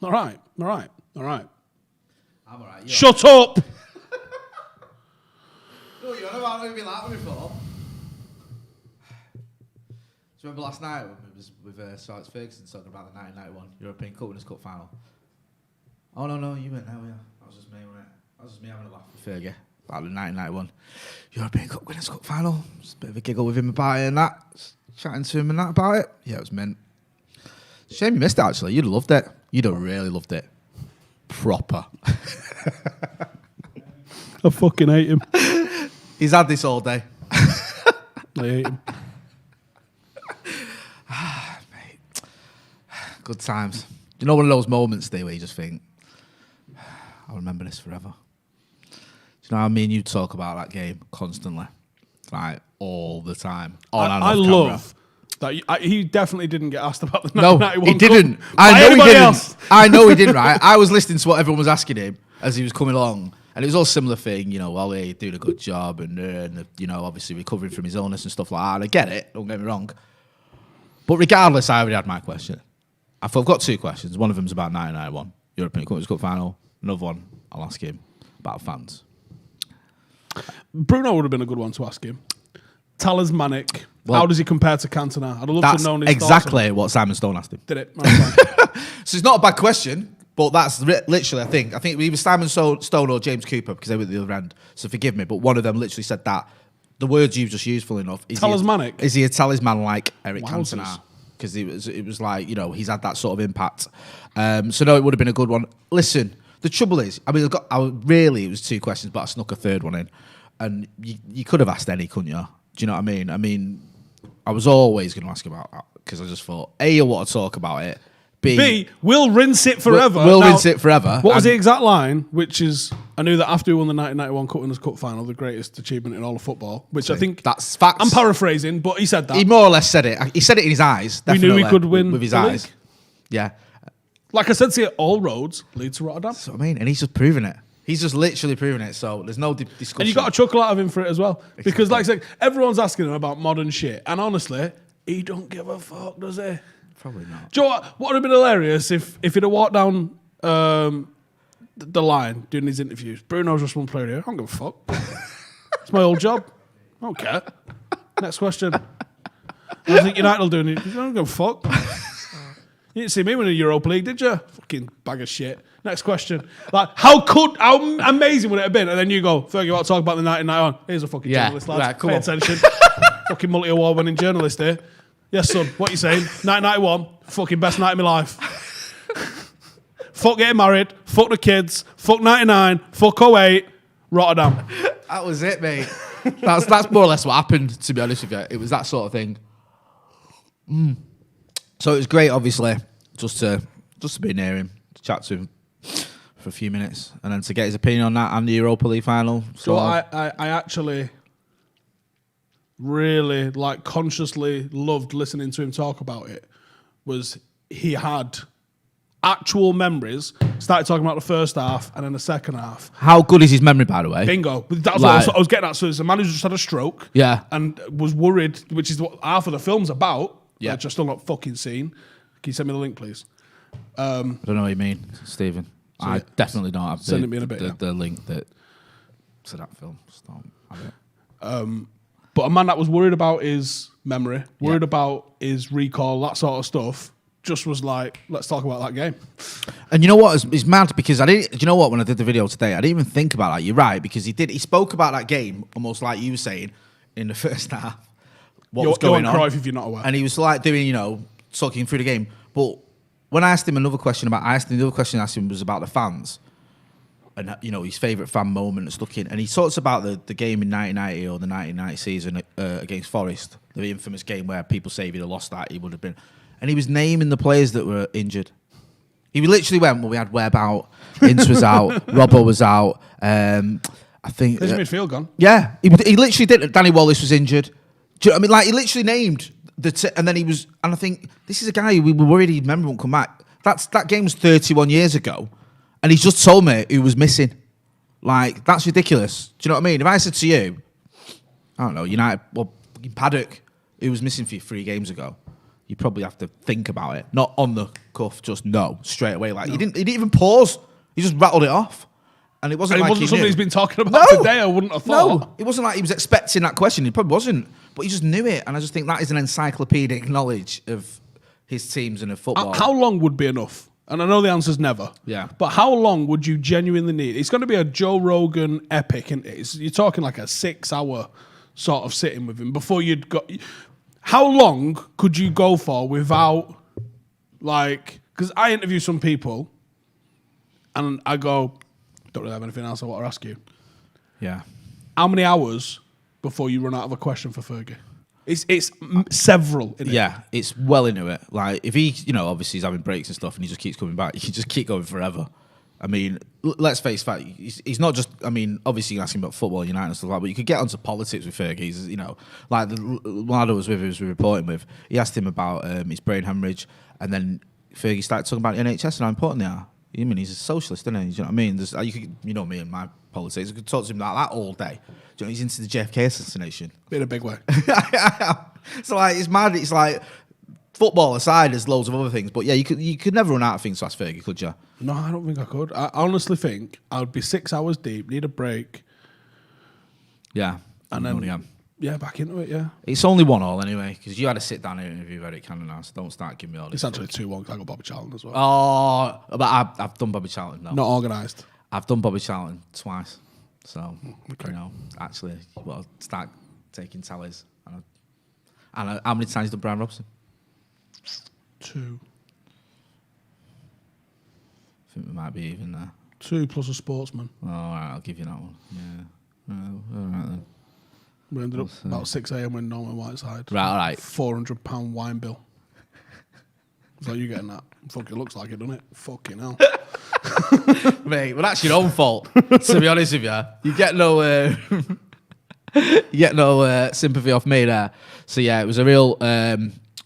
All right. I'm all right. Shut up. No, you know about movie like before. Do you remember last night when we was with Alex Ferguson talking about the 1991 European Cup Winners' Cup final? Oh, no, you weren't there, were you? That was just me, wasn't it? That was just me having a laugh with Fergie about the 1991 European Cup Winners' Cup final. Just a bit of a giggle with him about it and that. Just chatting to him and that about it. Yeah, it was mint. Shame you missed it, actually. You'd have loved it. You'd have really loved it. Proper. I fucking hate him. He's had this all day. I hate him. Mate. Good times. You know, one of those moments, Steve, where you just think, I'll remember this forever. Do you know how me and you talk about that game constantly? Like, all the time. I love that he definitely didn't get asked about the 1991 No, he didn't. I know he didn't, right? I was listening to what everyone was asking him as he was coming along. And it was all a similar thing, you know, well, he's doing a good job and you know, obviously recovering from his illness and stuff like that. And I get it, don't get me wrong. But regardless, I already had my question. I've got two questions. One of them's about 1991, European Cup final. Another one, I'll ask him about fans. Bruno would have been a good one to ask him. Talismanic. Well, how does he compare to Cantona? I'd love to know his exactly what Simon Stone asked him. Did it? So it's not a bad question. But that's literally, I think either Simon Stone or James Cooper, because they were at the other end, so forgive me, but one of them literally said that. The words you've just used, full enough. Talismanic? Is he a talisman like Eric Cantona? Because it was like, you know, he's had that sort of impact. So no, it would have been a good one. Listen, the trouble is, I mean, it was two questions, but I snuck a third one in. And you could have asked any, couldn't you? Do you know what I mean? I was always going to ask about that, because I just thought, A, you want to talk about it. B, we'll rinse it forever. We'll rinse it forever. What was the exact line? Which is, I knew that after we won the 1991 Cup Winners' Cup final, the greatest achievement in all of football. Which I think that's facts. I'm paraphrasing, but he said that. He more or less said it. He said it in his eyes. Definitely, we knew he could win with his eyes. League. Yeah. Like I said to you, all roads lead to Rotterdam. That's what I mean, and he's just proving it. He's just literally proving it. So there's no discussion. And you got a chuckle out of him for it as well, because like I said, everyone's asking him about modern shit, and honestly, he don't give a fuck, does he? Probably not. Do you know what would have been hilarious if he'd have walked down the line doing his interviews? Bruno's just one player here. I don't give a fuck. It's my old job. I don't care. Next question. I think United will do it. I don't give a fuck. You didn't see me win a Europa League, did you? Fucking bag of shit. Next question. Like, how amazing would it have been? And then you go, Fergie, want to talk about the 1991? Here's a fucking journalist, lads. Right, come Pay on. attention. Fucking multi-award winning journalist here. Yes, son. What you saying? 1991, fucking best night of my life. Fuck getting married. Fuck the kids. Fuck 99. Fuck 08. Rotterdam. That was it, mate. That's more or less what happened, to be honest with you. It was that sort of thing. So it was great, obviously, just to be near him, to chat to him for a few minutes, and then to get his opinion on that and the Europa League final. So I actually really consciously loved listening to him talk about it. Was he had actual memories, started talking about the first half and then the second half. How good is his memory, by the way? Bingo. That's what I was getting at. So it's a man who just had a stroke. Yeah. And was worried, which is what half of the film's about. Yeah. Which I've still not fucking seen. Can you send me the link, please? I don't know what you mean, Stephen. So I definitely don't have send it me in a bit, the link to that film. Just don't have it. But a man that was worried about his memory, worried about his recall, that sort of stuff, just was like, let's talk about that game. And you know what? It's mad because do you know what? When I did the video today, I didn't even think about that. You're right, because he spoke about that game almost like you were saying in the first half. What was going on? Cruyff, if you're not aware. And he was like doing, talking through the game. But when I asked him another question I asked him was about the fans. And, his favourite fan moment and stuck in. And he talks about the game in 1990 or the 1990 season against Forest, the infamous game where people say if he'd have lost that, he would have been. And he was naming the players that were injured. He literally went, we had Webb out, Ince was out, Robbo was out. I think... There's midfield gone. Yeah. He literally did. Danny Wallace was injured. Do you know what I mean? He literally named and then he was... And I think, this is a guy who we were worried he'd remember won't come back. That game was 31 years ago. And he's just told me who was missing. That's ridiculous. Do you know what I mean? If I said to you, I don't know, United, Paddock, who was missing for you 3 games ago. you probably have to think about it. Not on the cuff, just no, straight away. Like, he didn't even pause. He just rattled it off. And it wasn't like something he's been talking about today, I wouldn't have thought. No, it wasn't like he was expecting that question. He probably wasn't. But he just knew it. And I just think that is an encyclopedic knowledge of his teams and of football. How long would be enough? And I know the answer's never. Yeah. But how long would you genuinely need? It's going to be a Joe Rogan epic, and you're talking like a 6-hour sort of sitting with him before you'd go. How long could you go for without, like, because I interview some people and I go, don't really have anything else I want to ask you. Yeah. How many hours before you run out of a question for Fergie? It's several. Yeah, it's well into it. Like, if he, obviously he's having breaks and stuff and he just keeps coming back, you can just keep going forever. I mean, let's face fact, he's not just, obviously you can ask him about football, United and stuff like that, but you could get onto politics with Fergie. He's, like the lad I was with, who was reporting with, he asked him about his brain hemorrhage, and then Fergie started talking about the NHS and how important they are. I mean, he's a socialist, isn't he? Do you know what I mean? You could, me and my politics, I could talk to him like that all day. Do you know, he's into the JFK assassination. In a big way. So, like, it's mad. It's like, football aside, there's loads of other things. But, yeah, you could never run out of things to ask Fergie, could you? No, I don't think I could. I honestly think I would be 6 hours deep, need a break. Yeah. And then, back into it, yeah. It's only 1-1 anyway, because you had a sit-down interview with Eric Cantona, so don't start giving me all this. It's actually 2-1 because I got Bobby Charlton as well. Oh, but I've done Bobby Charlton, no. Not organised. I've done Bobby Charlton twice. So, okay. Actually, start taking tallies. And how many times have you done Brian Robson? 2. I think we might be even there. 2 plus a sportsman. Oh, all right, I'll give you that one. Yeah. All right then. We ended up about 6 a.m. when Norman Whiteside. Right, all right. £400 wine bill. So you getting that? Fuck, it looks like it, doesn't it? Fucking hell. Mate, well, that's your own fault, to be honest with you. You get no sympathy off me there. So, yeah, it was a real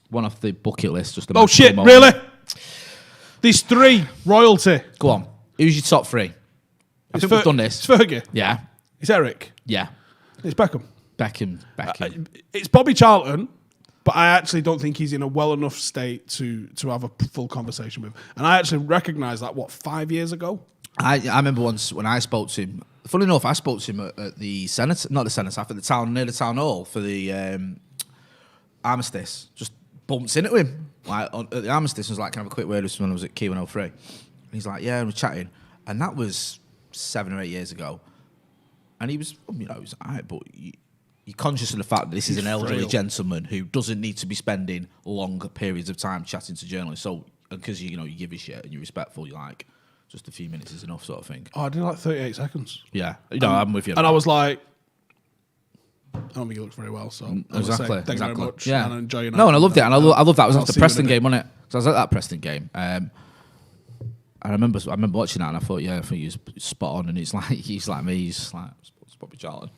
one off the bucket list. Just oh, shit, really? These 3, royalty. Go on. Who's your top 3? I think we've done this. It's Fergie. Yeah. It's Eric. Yeah. It's Beckham. Beckham. It's Bobby Charlton, but I actually don't think he's in a well enough state to have a full conversation with. And I actually recognised that, 5 years ago? I remember once when I spoke to him. Funny enough, I spoke to him at the Senate, not the Senate, at the town, near the town hall for the armistice. Just bumped into him at the armistice and was like, "Can I have a quick word with someone?" I was at Q103. And he's like, "Yeah," and we're chatting. And that was 7 or 8 years ago. And he was, he was all right, but you're conscious of the fact that this is an elderly gentleman who doesn't need to be spending longer periods of time chatting to journalists. So, because you give a shit and you're respectful, you're like, just a few minutes is enough, sort of thing. Oh, I did like 38 seconds. Yeah, I'm with you. And I was like, I don't think he looks very well, so exactly. Thank you very much. Yeah, and enjoy your night. No, and I loved it, and I love that. It was after see you Preston in a game, wasn't it? So I was at that Preston game. And I remember watching that, and I thought, he was spot on. And he's like me. He's like Bobby Charlton,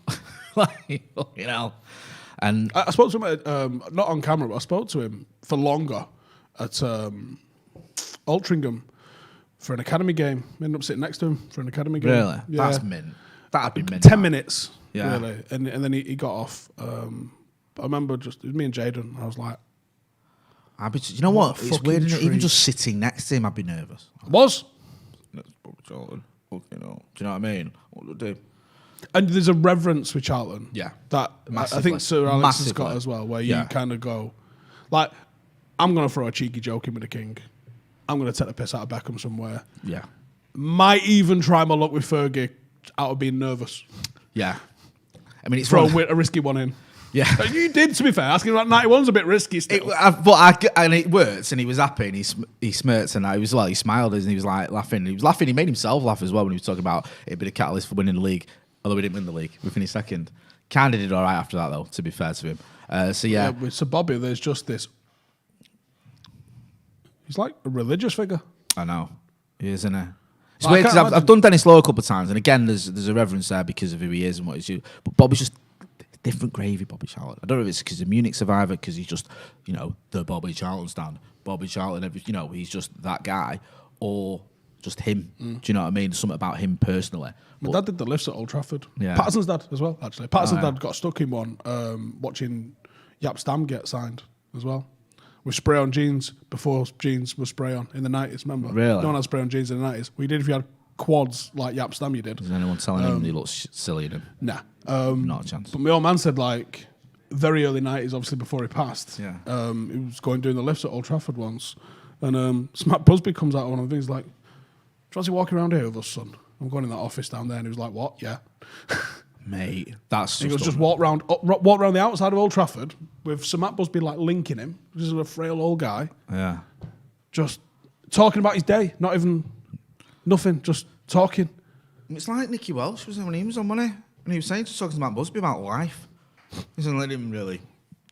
And I spoke to him at, not on camera, but I spoke to him for longer at Altrincham for an academy game. I ended up sitting next to him for an academy game. Really? Yeah. That's mint. That'd be mint. 10 minutes. Yeah. Really. And then he got off. I remember it was me and Jaden. I was like, you know what? It's weird, isn't it? Even treat. just sitting next to him, I'd be nervous. Was? That's Bobby Charlton. Do you know what I mean? What would I do? And there's a reverence with Charlton. Yeah. That Massively. I think Sir Alex has got Massively. as well, where you kind of go, like, I'm going to throw a cheeky joke in with the king. I'm going to take the piss out of Beckham somewhere. Yeah. Might even try my luck with Fergie out of being nervous. Yeah. I mean, it's Throw a risky one in. Yeah. You did, to be fair. Asking about 91's a bit risky still. And it worked, and he was happy, and he smirked, and he smiled, and he was like laughing. He was laughing. He made himself laugh as well when he was talking about it being a catalyst for winning the league. Although we didn't win the league, we finished second. Kinda did all right after that, though. To be fair to him, so yeah. With Sir Bobby, there's just this. He's like a religious figure. I know, he is, isn't he? It's weird because I've done Dennis Law a couple of times, and again, there's a reverence there because of who he is and what he's doing. But Bobby's just different gravy, Bobby Charlton. I don't know if it's because he's a Munich survivor, because he's just, the Bobby Charlton stand. Bobby Charlton, he's just that guy, or just him. Do you know what I mean? Something about him personally. My dad did the lifts at Old Trafford. Yeah. Patterson's dad as well, actually. Patterson's dad got stuck in one watching Jaap Stam get signed as well. with spray-on jeans before jeans were spray-on in the 90s, remember? Really? No one had spray-on jeans in the 90s. We did if you had quads like Yap Stam you did. Is anyone telling him he looks silly in him? Nah. Not a chance. But my old man said, like, very early 90s, obviously before he passed, Yeah. he was doing the lifts at Old Trafford once. And Matt Busby comes out of one of the things like, "Tries to walk around here with us, son." I'm going in that office down there. And he was like, "What? Yeah." Mate, that's He goes, just walk round the outside of Old Trafford with Sir Matt Busby like linking him. This is a frail old guy. Yeah. Just talking about his day. Not even nothing. Just talking. It's like Nicky Welsh was when he was on Money, and he was saying to talking to Matt Busby about life. He doesn't let him really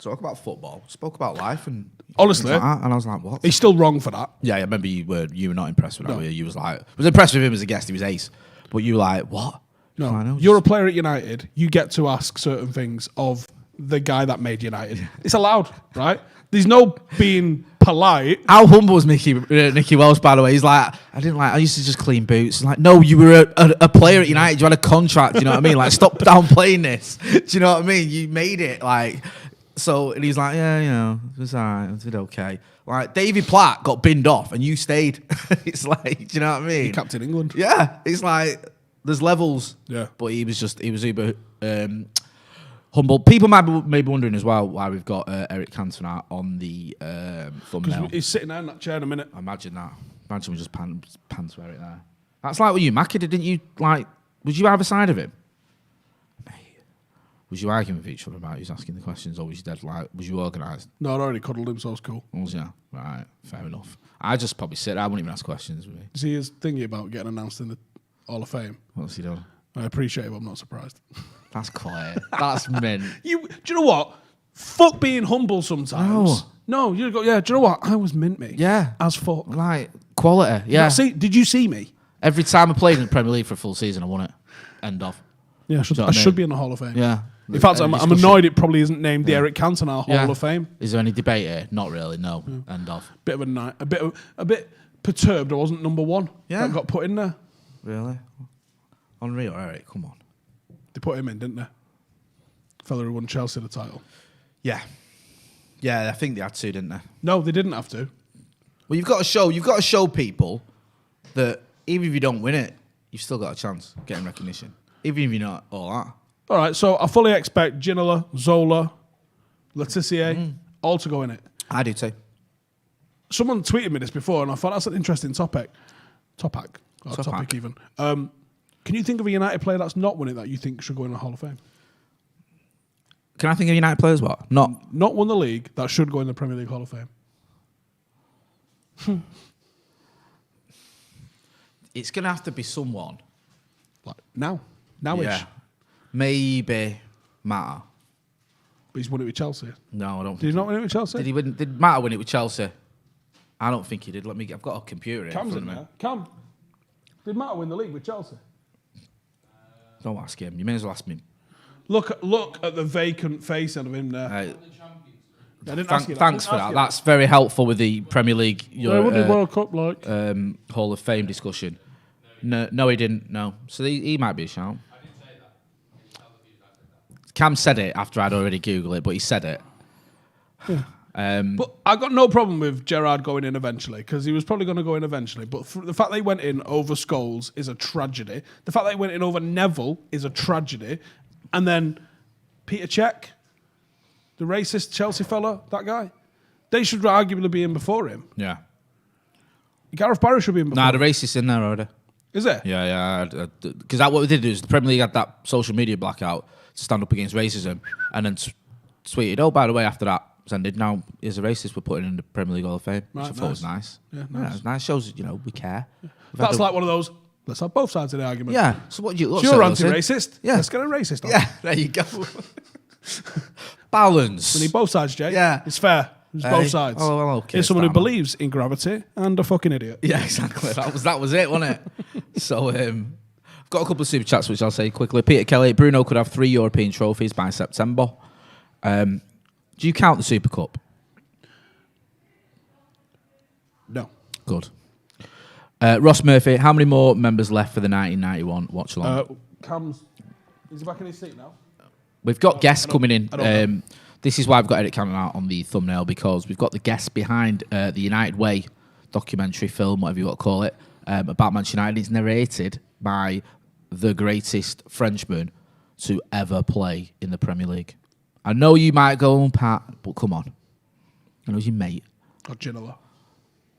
talk about football. Spoke about life and honestly, like that, and I was like, "What?" He's still wrong for that. Yeah, I remember you were not impressed with that. No. You was like, I was impressed with him as a guest. He was ace, but you were like, "What?" No, you're a player at United. You get to ask certain things of the guy that made United. Yeah. It's allowed, right? There's no being polite. How humble was Nicky Welsh, by the way? He's like, I used to just clean boots. He's like, no, you were a player at United. You had a contract. You know what I mean? Like, stop downplaying this. Do you know what I mean? You made it. Like, so, and he's like, yeah, you know, it was all right. It did okay. Like, David Platt got binned off and you stayed. It's like, do you know what I mean? He captain England. Yeah. It's like, there's levels. Yeah. But he was uber humble. People might be wondering as well why we've got Eric Cantona on the thumbnail. He's sitting there in that chair in a minute. Imagine that. Imagine we just pan to Eric there. That's like with you, Mackie, didn't you? Like, would you either side of him? Mate, was you arguing with each other about who's asking the questions, or was you dead? Like, was you organised? No, I'd already cuddled him, so it was cool. Was you? Right, fair enough. I just probably sit there. I wouldn't even ask questions with me. Is he thinking about getting announced in the Hall of Fame? What's he doing? I appreciate it, but I'm not surprised. That's quiet. That's mint. Do you know what? Fuck being humble sometimes. No, you go, yeah, do you know what? I was mint, mate. Yeah. As fuck. Like, quality. Yeah. Did you see me? Every time I played in the Premier League for a full season, I won it. End of. Yeah, I should be in the Hall of Fame. Yeah. In fact, I'm annoyed it probably isn't named the Eric Cantona Hall of Fame. Is there any debate here? Not really, no. Yeah. End of. A bit perturbed I wasn't number one. Yeah. That got put in there. Really? Henry or Eric? Come on. They put him in, didn't they? Fella who won Chelsea the title. Yeah. Yeah, I think they had to, didn't they? No, they didn't have to. Well, you've got to show people that even if you don't win it, you've still got a chance of getting recognition. Even if you're not all that. All right, so I fully expect Ginola, Zola, Letitia, all to go in it. I do too. Someone tweeted me this before, and I thought that's an interesting topic even. Can you think of a United player that's not won it that you think should go in the Hall of Fame? Can I think of United players what? Not won the league that should go in the Premier League Hall of Fame. It's going to have to be someone. Like now-ish. Yeah. Maybe Mata. But he's won it with Chelsea. No, I don't. Did he not win it with Chelsea? Did Mata win it with Chelsea? I don't think he did. I've got a computer here. Cam's in there. Cam, did Mata win the league with Chelsea? Don't ask him. You may as well ask me. Look at the vacant face out of him there. I didn't ask you that. Thanks for that. That's very helpful with the Premier League World Cup like Hall of Fame discussion. No, he didn't. No, so he might be a shout. I didn't say that. Cam said it after I'd already Googled it, but he said it. Yeah. But I got no problem with Gerrard going in eventually because he was probably going to go in eventually. But the fact that he went in over Scholes is a tragedy. The fact that he went in over Neville is a tragedy. And then Peter Cech, the racist Chelsea fella, that guy, they should arguably be in before him. Yeah. Gareth Barry should be in before him. The racist in there already. Is it? Yeah. Because what we did is the Premier League had that social media blackout to stand up against racism and then tweeted, oh, by the way, after that, ended. Now, as a racist, we're putting in the Premier League Hall of Fame, which I thought was nice. Yeah, nice. Yeah, it was nice. Shows, we care. Yeah. That's like one of those, let's have both sides of the argument. Yeah. So what do you... So you're anti-racist? Yeah. Let's get a racist on. Yeah, there you go. Balance. We need both sides, Jay. Yeah. It's fair. It's both sides. Oh, well, okay. Here's someone who believes in gravity and a fucking idiot. Yeah, exactly. That was it, wasn't it? So, I've got a couple of super chats, which I'll say quickly. Peter Kelly, Bruno could have 3 European trophies by September. Do you count the Super Cup? No. Good. Ross Murphy, how many more members left for the 1991 watch along? Cam's... Is he back in his seat now? We've got guests coming in. This is why I've got Eric Cantona on the thumbnail, because we've got the guest behind the United Way documentary film, whatever you want to call it, about Manchester United. It's narrated by the greatest Frenchman to ever play in the Premier League. I know you might go, Pat, but come on. I know your mate. Or Ginola.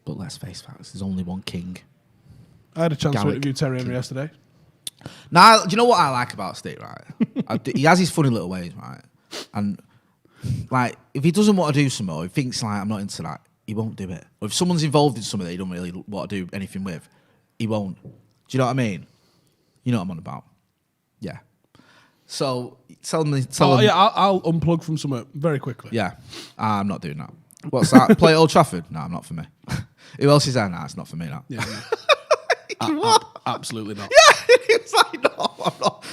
But let's face facts, there's only one king. I had a chance to Garlic. interview Terry Henry yesterday. Now, do you know what I like about Steve, right? He has his funny little ways, right? And, like, if he doesn't want to do something, or he thinks, like, I'm not into that, he won't do it. Or if someone's involved in something that he don't really want to do anything with, he won't. Do you know what I mean? You know what I'm on about. Yeah. So, tell him. Yeah, I'll unplug from something very quickly. Yeah. I'm not doing that. What's that? Play at Old Trafford? No, not for me. Who else is there? Nah, it's not for me, that. Yeah. Absolutely not. Yeah, he was like, no, I'm not.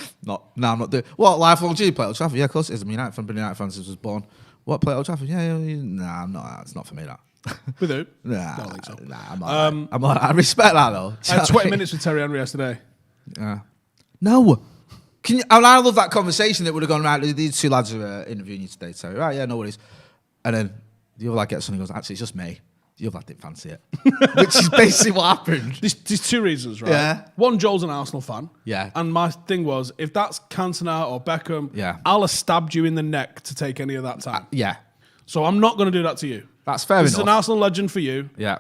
No, I'm not doing. What, lifelong G, play at Old Trafford? Yeah, of course it is. I'm a United fan, been a United fan since I was born. What, play at Old Trafford? Yeah. Nah, I'm not. It's not for me, that. With who? Nah, I don't think so. Nah, I'm all right. I respect that, though. I had 20 minutes with Terry Henry yesterday. Yeah. No. Can you, and I love that conversation that would have gone right. These two lads are interviewing you today, Terry. Right, yeah, no worries. And then the other lad gets on and goes, actually, it's just me. The other lad didn't fancy it. Which is basically what happened. There's two reasons, right? Yeah. One, Joel's an Arsenal fan. Yeah. And my thing was, if that's Cantona or Beckham, Yeah. I'll have stabbed you in the neck to take any of that time. Yeah. So I'm not going to do that to you. That's fair This is enough. an Arsenal legend for you. Yeah.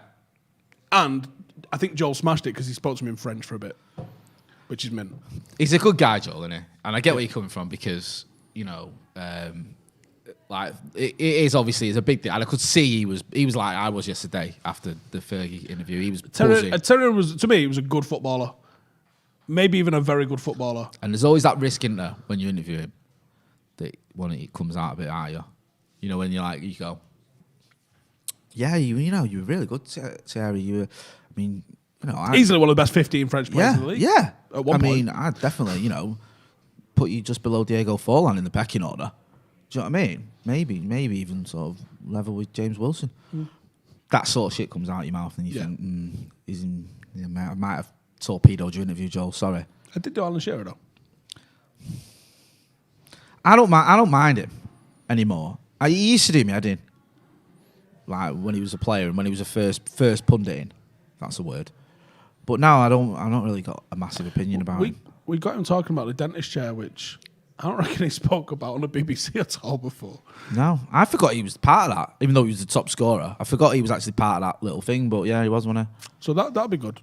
And I think Joel smashed it because he spoke to me in French for a bit, which is mint. He's a good guy, Joel, isn't he? And I get where you're coming from because, you know, like it is obviously it's a big deal. And I could see he was like I was yesterday after the Fergie interview. He was buzzing. Terry was, to me, he was a good footballer. Maybe even a very good footballer. And there's always that risk in there when you interview him that when it comes out a bit higher. You know, when you're like, you go, yeah, you know, you were really good, Terry. You were, I mean, you know, easily one of the best 15 French players in the league. Yeah. At one point. mean, I'd definitely, you know, put you just below Diego Forlan in the pecking order. Do you know what I mean? Maybe even sort of level with James Wilson. That sort of shit comes out your mouth and you think, I might have torpedoed your interview, Joel. Sorry. I did do Alan Shearer, though. I don't mind it anymore. He used to do me, I did. Like when he was a player and when he was a first pundit, that's a word. But now I don't really got a massive opinion about him. We got him talking about the dentist chair, which I don't reckon he spoke about on the BBC at all before. No, I forgot he was part of that, even though he was the top scorer. I forgot he was actually part of that little thing, but yeah, he was, wasn't he? So that'd be good.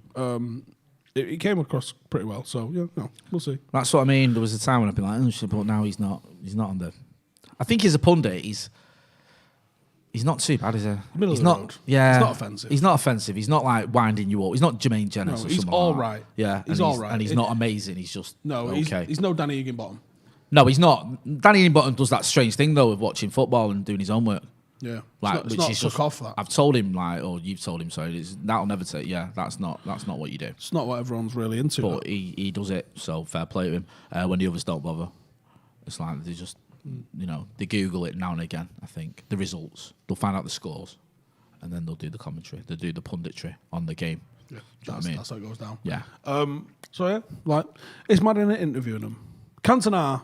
It came across pretty well, so yeah, no, we'll see. That's what I mean. There was a time when I'd be like, oh shit, but now he's not on the... I think as a pundit, he's not too bad, is he? Middle he's of the not, road. Yeah. He's not offensive. He's not offensive. He's not like winding you up. He's not Jermaine Jennings or he's something all like that. right. Yeah. He's and all right. And he's not amazing. He's just okay. He's no Danny Higginbottom. No, he's not. Danny Higginbottom does that strange thing, though, of watching football and doing his own work. Yeah. Like, it's not took off that. I've told him, like, or you've told him, sorry, that'll never take, yeah, that's not what you do. It's not what everyone's really into. But he does it, so fair play to him. When the others don't bother, it's like they just, you know, they Google it now and again, I think, the results. They'll find out the scores, and then they'll do the commentary. They'll do the punditry on the game. Yeah, Do you know what I mean? that's how it goes down. Yeah. So yeah, like it's mad in it interviewing them. Cantona's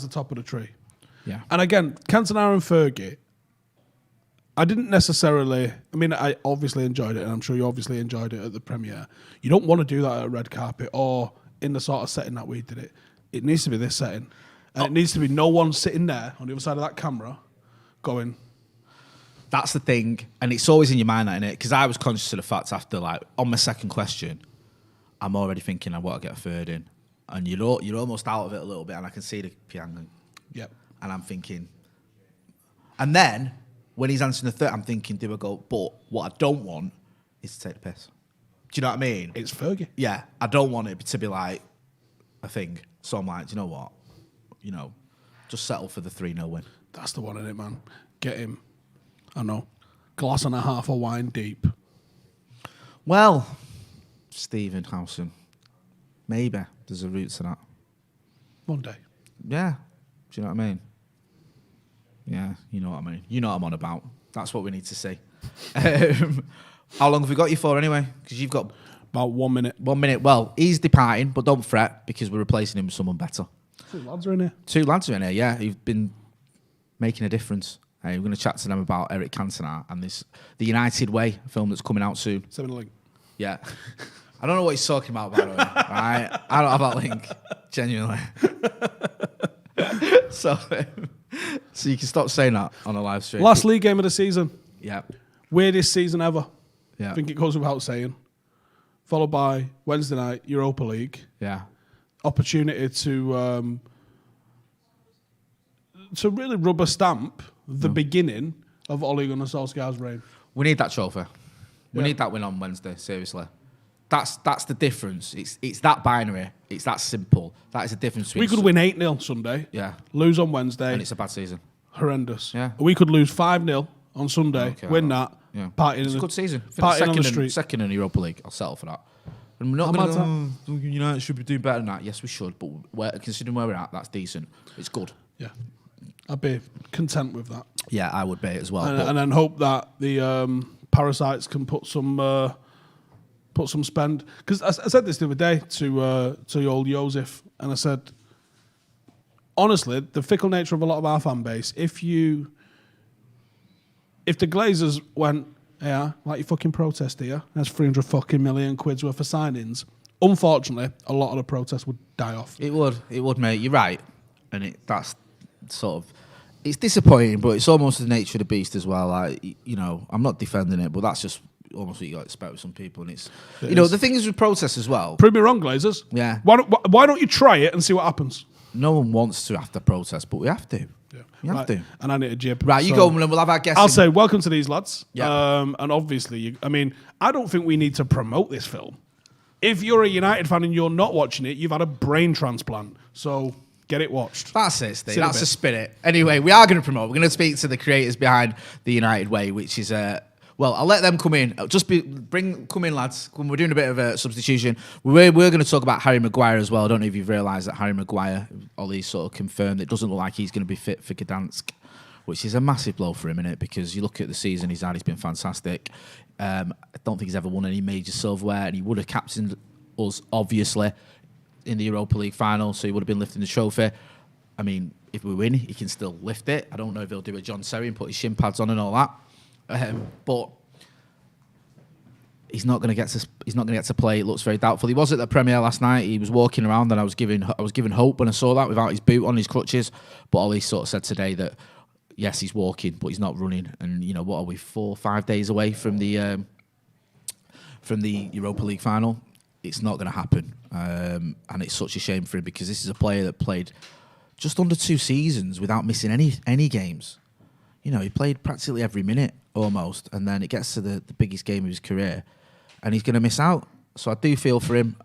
the top of the tree. Yeah. And again, Cantona and Fergie, I didn't necessarily... I mean, I obviously enjoyed it, and I'm sure you obviously enjoyed it at the premiere. You don't want to do that at a red carpet or in the sort of setting that we did it. It needs to be this setting. And it needs to be no one sitting there on the other side of that camera going... That's the thing, and it's always in your mind, that, innit? Because I was conscious of the fact after, like, on my second question, I'm already thinking I want to get a third in. And you're almost out of it a little bit, and I can see the piano. Yep. And I'm thinking... And then... When he's answering the third, I'm thinking, do I go, but what I don't want is to take the piss. Do you know what I mean? It's Fergie. Yeah, I don't want it to be like a thing. So I'm like, do you know what? You know, just settle for the 3-0 win. That's the one in it, man. Get him. I know. Glass and a half of wine deep. Well, Stephen Howson, maybe there's a route to that. One day. Yeah. Do you know what I mean? Yeah, you know what I mean. You know what I'm on about. That's what we need to see. How long have we got you for anyway? Because you've got... About 1 minute. 1 minute. Well, he's departing, but don't fret because we're replacing him with someone better. 2 lads are in here. 2 lads are in here, yeah. You've been making a difference. We're going to chat to them about Eric Cantona and the United Way film that's coming out soon. 7 link. Yeah. I don't know what he's talking about, by the way. Right? I don't have that link, genuinely. So you can stop saying that on a live stream. Last league game of the season. Yeah. Weirdest season ever. Yeah. I think it goes without saying. Followed by Wednesday night, Europa League. Yeah. Opportunity to really rubber stamp the beginning of Ole Gunnar Solskjaer's reign. We need that trophy. We Yeah. need that win on Wednesday, seriously. That's the difference. It's that binary. It's that simple. That is the difference between... We could win 8-0 Sunday. Yeah. Lose on Wednesday. And it's a bad season. Horrendous. Yeah. We could lose 5-0 on Sunday, Okay, win that, Yeah. party It's in a good season. party on the street. Second in Europa League. I'll settle for that. And we're not How going to... United should be doing better than that. Yes, we should. But considering where we're at, that's decent. It's good. Yeah. I'd be content with that. Yeah, I would be as well. And then hope that the parasites can put some spend. Because I said this the other day to old Joseph, and I said, honestly, the fickle nature of a lot of our fan base, if the Glazers went, yeah, like you fucking protest here, that's 300 fucking million quid's worth of signings, unfortunately, a lot of the protests would die off. It would, mate. You're right. And that's sort of... It's disappointing, but it's almost the nature of the beast as well. Like, I'm not defending it, but that's just almost what you got to expect with some people. And it's... the thing is with protests as well... Prove me wrong, Glazers. Yeah. Why don't you try it and see what happens? No one wants to have to protest, but we have to. Yeah. We have to. And I need a jib. Right, you So- go and we'll have our guests. I'll say welcome to these lads. Yeah. And obviously, I don't think we need to promote this film. If you're a United fan and you're not watching it, you've had a brain transplant. So get it watched. That's it, Steve. See you in a That's bit. the spirit. Anyway, we are going to promote. We're going to speak to the creators behind the United Way, which is I'll let them come in. Come in, lads. We're doing a bit of a substitution. We're going to talk about Harry Maguire as well. I don't know if you've realised that Harry Maguire, Ollie sort of confirmed it doesn't look like he's going to be fit for Gdansk, which is a massive blow for him, innit? Because you look at the season he's had, he's been fantastic. I don't think he's ever won any major silverware, and he would have captained us, obviously, in the Europa League final, so he would have been lifting the trophy. I mean, if we win, he can still lift it. I don't know if he'll do it John Terry and put his shin pads on and all that. But he's not going to get to play. It looks very doubtful. He was at the Premier last night. He was walking around, and I was given hope when I saw that without his boot on, his crutches. But Ollie sort of said today that yes, he's walking, but he's not running. And what are we 4 or 5 days away from the Europa League final? It's not going to happen, and it's such a shame for him because this is a player that played just under 2 seasons without missing any games. He played practically every minute almost, and then it gets to the biggest game of his career, and he's going to miss out. So I do feel for him.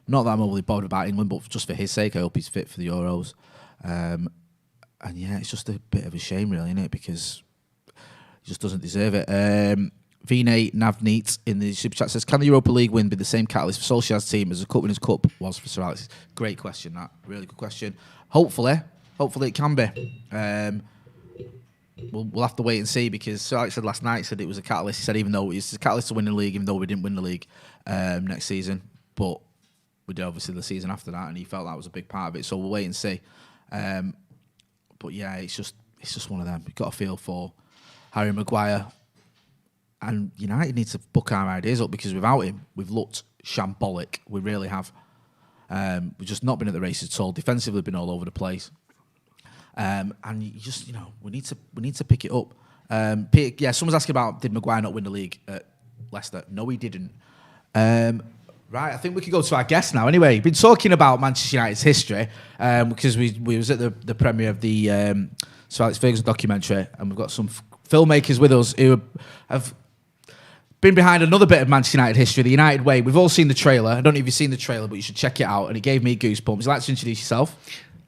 Not that I'm overly bothered about England, but just for his sake, I hope he's fit for the Euros. And yeah, it's just a bit of a shame, really, isn't it? Because he just doesn't deserve it. Vinay Navneet in the super chat says, can the Europa League win be the same catalyst for Solskjaer's team as the Cup Winners' Cup was for Sir Alex? Great question, that. Really good question. Hopefully it can be. We'll have to wait and see, because Sir Alex said last night, said it was a catalyst. He said even though it's a catalyst to win the league, even though we didn't win the league next season, but we did obviously the season after that, and he felt that was a big part of it. So we'll wait and see. But yeah, it's just one of them. We've got to feel for Harry Maguire, and United need to book our ideas up, because without him, we've looked shambolic. We really have. We've just not been at the races at all. Defensively, been all over the place. And you just, we need to pick it up. Peter, someone's asking about, did Maguire not win the league at Leicester? No, he didn't. Right, I think we could go to our guest now. Anyway, been talking about Manchester United's history because we was at the premiere of the Sir Alex Ferguson documentary, and we've got some filmmakers with us who have been behind another bit of Manchester United history, the United Way. We've all seen the trailer. I don't know if you've seen the trailer, but you should check it out, and it gave me goosebumps. Would you like to introduce yourself?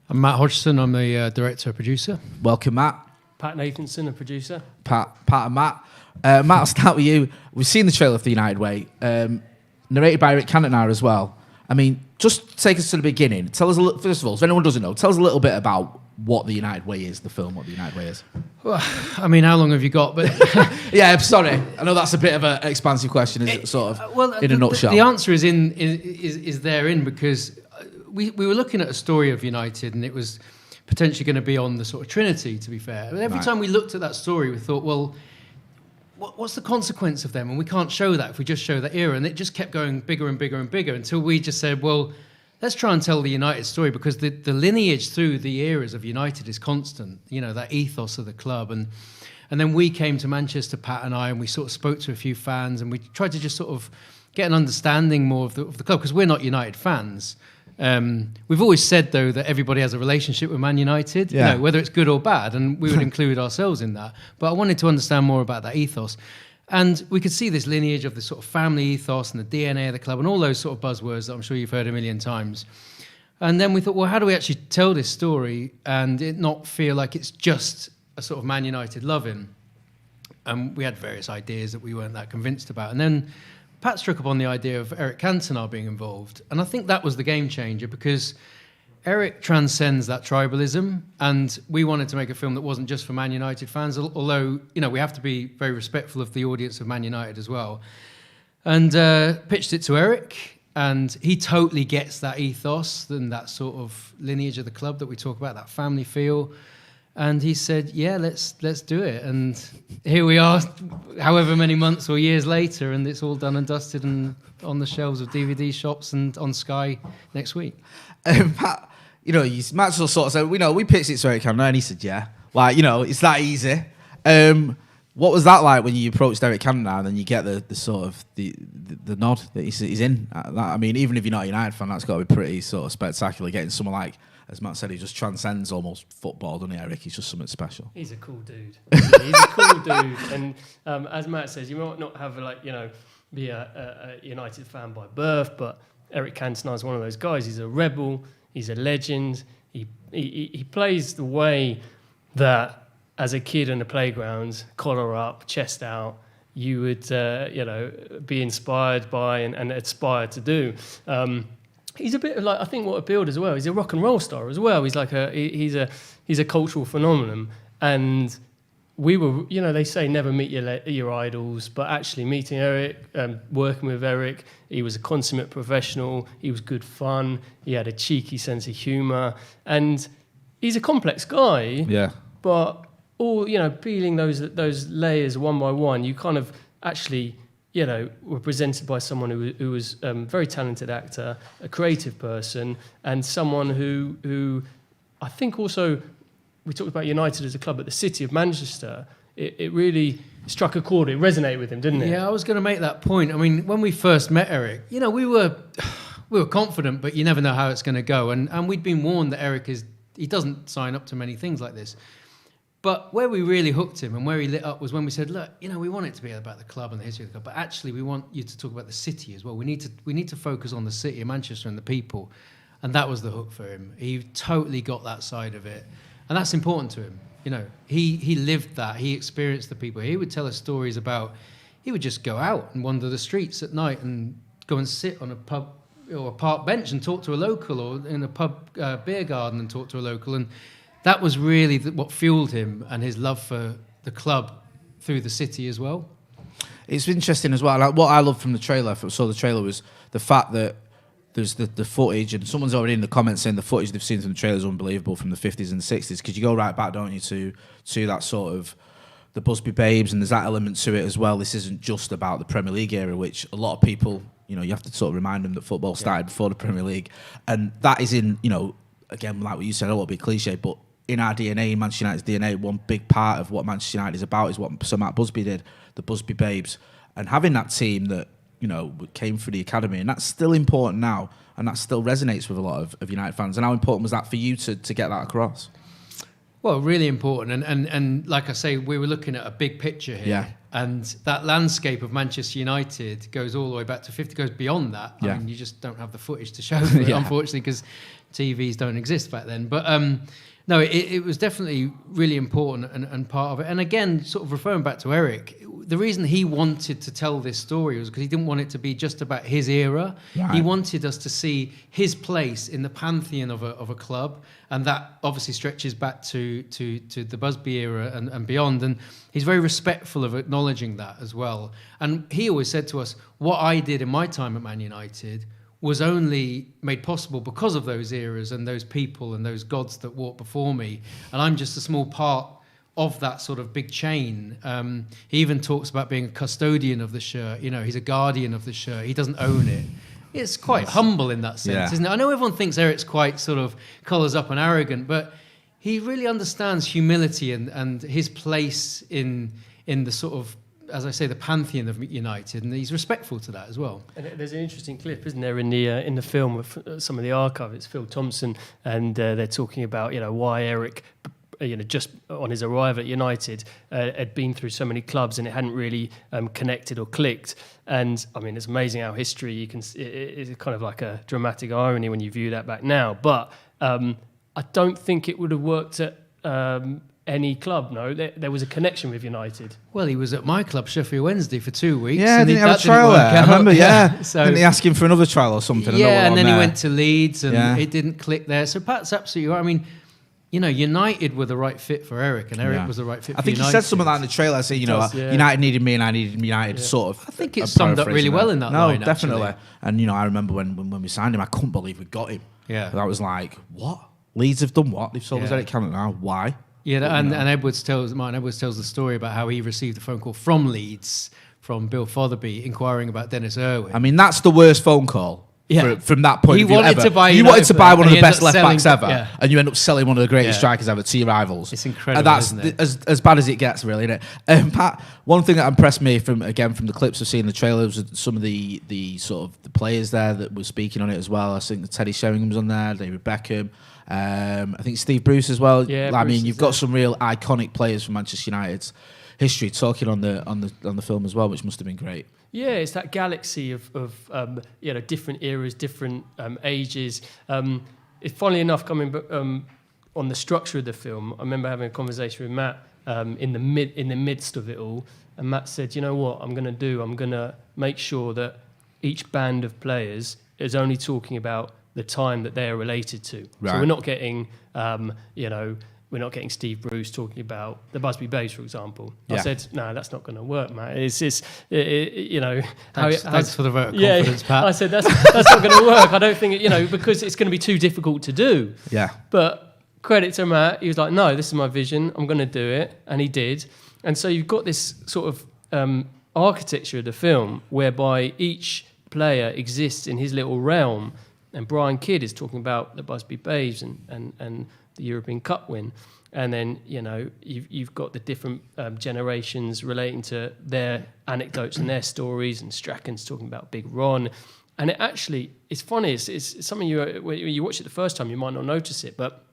I'm Matt Hodgson. I'm the director and producer. Welcome, Matt. Pat Nathanson, a producer. Pat and Matt. Matt, I'll start with you. We've seen the trailer for the United Way, narrated by Eric Cantona as well. I mean, just take us to the beginning. Tell us, first of all, if anyone doesn't know, tell us a little bit about what the United Way is, the film, what the United Way is. Well, I mean, how long have you got? But yeah, I'm sorry. I know that's a bit of an expansive question, is it, sort of, in a nutshell? The answer is therein, because we were looking at a story of United, and it was potentially going to be on the sort of Trinity, to be fair. And every time we looked at that story, we thought, well, what's the consequence of them? And we can't show that if we just show that era. And it just kept going bigger and bigger and bigger until we just said, well, let's try and tell the United story, because the lineage through the eras of United is constant, you know, that ethos of the club. And then we came to Manchester, Pat and I, and we sort of spoke to a few fans, and we tried to just sort of get an understanding more of the club, because we're not United fans. We've always said, though, that everybody has a relationship with Man United, you know, whether it's good or bad, and we would include ourselves in that. But I wanted to understand more about that ethos. And we could see this lineage of the sort of family ethos and the DNA of the club and all those sort of buzzwords that I'm sure you've heard a million times. And then we thought, well, how do we actually tell this story and it not feel like it's just a sort of Man United loving? And we had various ideas that we weren't that convinced about. And then Pat struck upon the idea of Eric Cantona being involved. And I think that was the game changer, because Eric transcends that tribalism, and we wanted to make a film that wasn't just for Man United fans, although, you know, we have to be very respectful of the audience of Man United as well. And pitched it to Eric, and he totally gets that ethos and that sort of lineage of the club that we talk about, that family feel. And he said, yeah, let's do it. And here we are, however many months or years later, and it's all done and dusted and on the shelves of DVD shops and on Sky next week. Pat, you know, Matt sort of said, we pitched it to Eric Cantona, and he said, yeah. Like, you know, it's that easy. What was that like when you approached Eric Cantona and then you get the sort of the nod that he's in? I mean, even if you're not a United fan, that's got to be pretty sort of spectacular, getting someone like, as Matt said, he just transcends almost football, doesn't he, Eric? He's just something special. He's a cool dude. He's a cool dude. And as Matt says, you might not have, be a United fan by birth, but Eric Cantona is one of those guys. He's a rebel. He's a legend. He plays the way that, as a kid in the playground, collar up, chest out, you would be inspired by and aspire to do. He's a bit like, I think what appealed as well, he's a rock and roll star as well. He's like he's a cultural phenomenon. And we were, they say never meet your idols, but actually meeting Eric, working with Eric, he was a consummate professional. He was good fun. He had a cheeky sense of humour, and he's a complex guy. Yeah. But all peeling those layers one by one, you kind of actually were presented by someone who was a very talented actor, a creative person, and someone who I think also. We talked about United as a club, but the city of Manchester, it really struck a chord. It resonated with him, didn't it? Yeah, I was going to make that point. I mean, when we first met Eric, we were confident, but you never know how it's going to go. And we'd been warned that Eric he doesn't sign up to many things like this. But where we really hooked him and where he lit up was when we said, look, we want it to be about the club and the history of the club, but actually we want you to talk about the city as well. We need to focus on the city of Manchester and the people. And that was the hook for him. He totally got that side of it. And that's important to him. He lived that. He experienced the people. He would tell us stories about, he would just go out and wander the streets at night and go and sit on a pub or a park bench and talk to a local, or in a pub beer garden and talk to a local. And that was really what fueled him and his love for the club through the city as well. It's interesting as well. Like, what I loved from the trailer, was the fact that there's the footage, and someone's already in the comments saying the footage they've seen from the trailer is unbelievable from the 50s and 60s, because you go right back, don't you, to that sort of the Busby Babes, and there's that element to it as well. This isn't just about the Premier League era, which a lot of people, you have to sort of remind them that football started before the Premier League, and that is in, again, like what you said, a little bit cliche, but in our DNA, in Manchester United's DNA, one big part of what Manchester United is about is what Sir Matt Busby did, the Busby Babes, and having that team that came through the academy, and that's still important now, and that still resonates with a lot of United fans. And how important was that for you to get that across? Well, really important, and like I say, we were looking at a big picture here, yeah. And that landscape of Manchester United goes all the way back to 50, goes beyond that. Yeah. I mean, you just don't have the footage to show for it, unfortunately, because TVs don't exist back then. But no, it was definitely really important and part of it. And again, sort of referring back to Eric, the reason he wanted to tell this story was because he didn't want it to be just about his era. Right. He wanted us to see his place in the pantheon of a club, and that obviously stretches back to the Busby era and beyond. And he's very respectful of acknowledging that as well. And he always said to us, what I did in my time at Man United was only made possible because of those eras and those people and those gods that walked before me. And I'm just a small part of that sort of big chain. He even talks about being a custodian of the shirt. You know, he's a guardian of the shirt. He doesn't own it. It's quite humble in that sense, isn't it? I know everyone thinks Eric's quite sort of collars up and arrogant, but he really understands humility and his place in the sort of, as I say, the pantheon of United, and he's respectful to that as well. And there's an interesting clip, isn't there, in the film of some of the archive? It's Phil Thompson, and they're talking about why Eric, just on his arrival at United, had been through so many clubs and it hadn't really connected or clicked. And I mean, it's amazing how history it's kind of like a dramatic irony when you view that back now. But I don't think it would have worked at any club. No, there was a connection with United. Well, he was at my club, Sheffield Wednesday, for 2 weeks. Yeah, and didn't he have a trial there? I remember, So, didn't he ask him for another trial or something? Yeah, and then he went to Leeds and it didn't click there. So Pat's absolutely right. I mean, United were the right fit for Eric, and Eric was the right fit for United. I think he said something like that in the trailer. I say, United needed me and I needed United, sort of. I think it's summed up really well in that line, definitely. Actually. And, I remember when we signed him, I couldn't believe we got him. Yeah. I was like, what? Leeds have done what? They've sold us Eric Cantona now. Why? Yeah, and Martin Edwards tells the story about how he received a phone call from Leeds, from Bill Fotherby, inquiring about Dennis Irwin. I mean, that's the worst phone call. Yeah. From that point of view wanted ever. You wanted to buy one of the best left backs ever, yeah. and you end up selling one of the greatest strikers ever to your rivals. It's incredible. And that's isn't it? as bad as it gets, really, isn't it? Pat, one thing that impressed me from the clips I've seen in the trailers was some of the sort of the players there that were speaking on it as well. I think Teddy Sheringham was on there, David Beckham. I think Steve Bruce as well. Yeah, I mean, you've got some real iconic players from Manchester United's history talking on the film as well, which must have been great. Yeah, it's that galaxy of different eras, different ages. Funnily enough, coming on the structure of the film, I remember having a conversation with Matt in the midst of it all, and Matt said, "You know what? I'm going to make sure that each band of players is only talking about the time that they're related to. Right. So we're not getting, we're not getting Steve Bruce talking about the Busby Babes, for example." Yeah. I said, "No, that's not going to work, Matt. It's Thanks for the vote of confidence, Pat. I said that's not going to work. I don't think because it's going to be too difficult to do." Yeah. But credit to Matt, he was like, "No, this is my vision. I'm going to do it," and he did. And so you've got this sort of architecture of the film whereby each player exists in his little realm. And Brian Kidd is talking about the Busby Babes and the European Cup win. And then, you've got the different generations relating to their anecdotes and their stories, and Strachan's talking about Big Ron. And it's funny, it's something when you watch it the first time, you might not notice it, but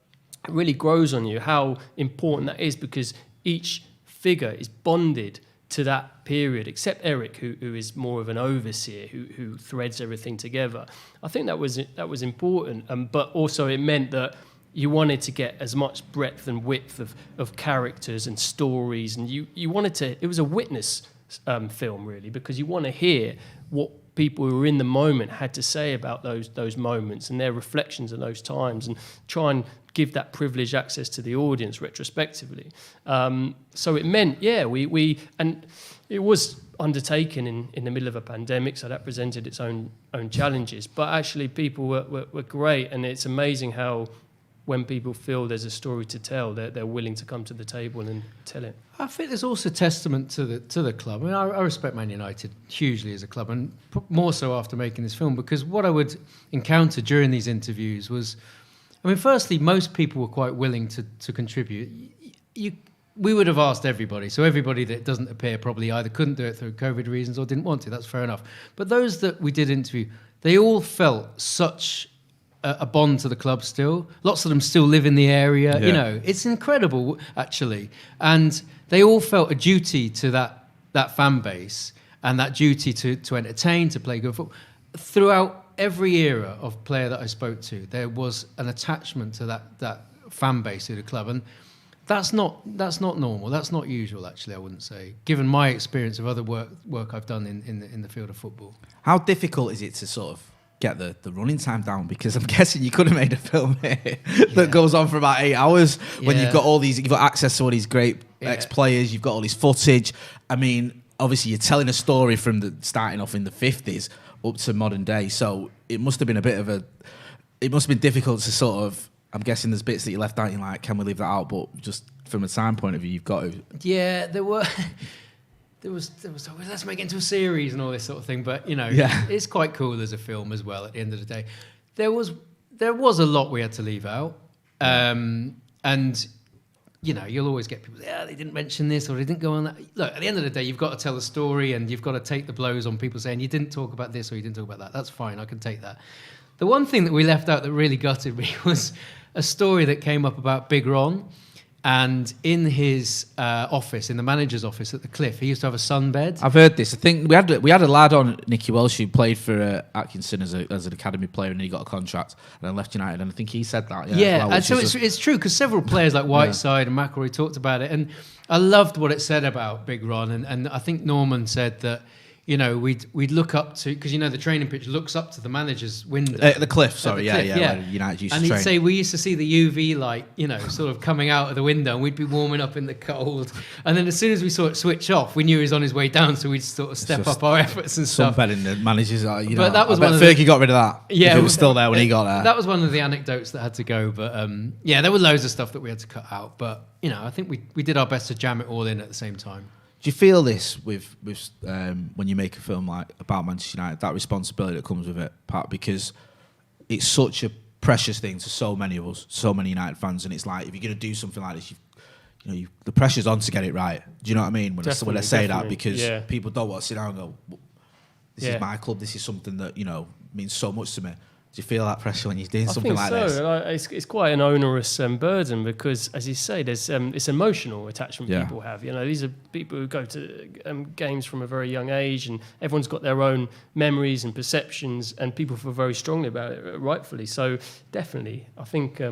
it really grows on you how important that is, because each figure is bonded to that period, except Eric, who is more of an overseer, who threads everything together. I think that was important, but also it meant that you wanted to get as much breadth and width of characters and stories, and you wanted to. It was a witness film, really, because you want to hear what people who were in the moment had to say about those moments and their reflections of those times, and try and give that privileged access to the audience retrospectively. So it meant, we and it was undertaken in the middle of a pandemic, so that presented its own challenges. But actually, people were great, and it's amazing how when people feel there's a story to tell, they're willing to come to the table and tell it. I think there's also testament to the club. I mean, I respect Man United hugely as a club, and more so after making this film, because what I would encounter during these interviews was, I mean, firstly, most people were quite willing to contribute. We would have asked everybody, so everybody that doesn't appear probably either couldn't do it through COVID reasons or didn't want to. That's fair enough. But those that we did interview, they all felt such a bond to the club still. Lots of them still live in the area. Yeah. It's incredible, actually. And they all felt a duty to that fan base, and that duty to entertain, to play good football. Throughout every era of player that I spoke to, there was an attachment to that fan base to the club, and that's not normal. That's not usual, actually. I wouldn't say, given my experience of other work I've done in the field of football. How difficult is it to sort of get the running time down? Because I'm guessing you could have made a film here that goes on for about 8 hours when you've got you've got access to all these great ex-players, you've got all this footage. I mean, obviously you're telling a story from starting off in the 50s, up to modern day. So it must have been it must have been difficult to sort of, I'm guessing there's bits that you left out, you're like, can we leave that out? But just from a time point of view, you've got to. Yeah, there was, oh, let's make it into a series and all this sort of thing. But, it's quite cool as a film as well at the end of the day. There was a lot we had to leave out. And, you'll always get people, they didn't mention this or they didn't go on that. Look, at the end of the day, you've got to tell the story and you've got to take the blows on people saying you didn't talk about this or you didn't talk about that. That's fine, I can take that. The one thing that we left out that really gutted me was a story that came up about Big Ron. And in his office, in the manager's office at the Cliff, he used to have a sunbed. I've heard this. I think we had a lad on, Nicky Welsh, who played for Atkinson as an academy player, and he got a contract and then left United. And I think he said that. Yeah, well, and so it's true because several players like Whiteside and McElroy talked about it, and I loved what it said about Big Ron. And I think Norman said that. We'd look up to, because the training pitch looks up to the manager's window. The Cliff, sorry, the Cliff, yeah. Where United used and to train. he'd say we used to see the UV light, sort of coming out of the window, and we'd be warming up in the cold. And then as soon as we saw it switch off, we knew he was on his way down, so we'd sort of step up our efforts and stuff. Sunbedding the managers, But that was I bet Fergie got rid of that. Yeah, it was still there when he got there. That was one of the anecdotes that had to go. But there were loads of stuff that we had to cut out. But I think we did our best to jam it all in at the same time. Do you feel this with when you make a film like about Manchester United, that responsibility that comes with it, Pat? Because it's such a precious thing to so many of us, so many United fans, and it's like if you're going to do something like this, the pressure's on to get it right. Do you know what I mean? When I say that, because people don't want to sit down and go, "This is my club. This is something that means so much to me." Do you feel that pressure when you're doing something like this? It's quite an onerous burden because, as you say, there's it's emotional attachment people have. These are people who go to games from a very young age, and everyone's got their own memories and perceptions, and people feel very strongly about it, rightfully. So, definitely, I think.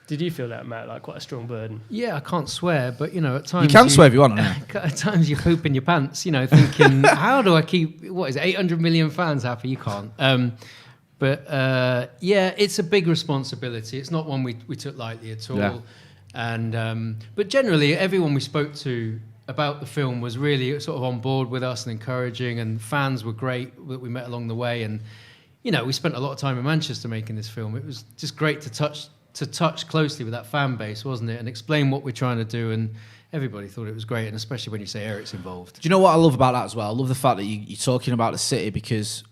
Did you feel that, Matt, like quite a strong burden? Yeah, I can't swear, but at times you can swear if you want. At times you poop in your pants, thinking, how do I keep 800 million fans happy? You can't. But it's a big responsibility. It's not one we took lightly at all. Yeah. And but generally, everyone we spoke to about the film was really sort of on board with us and encouraging. And fans were great that we met along the way. And we spent a lot of time in Manchester making this film. It was just great to touch closely with that fan base, wasn't it? And explain what we're trying to do. And everybody thought it was great. And especially when you say Eric's involved. Do you know what I love about that as well? I love the fact that you're talking about the city because.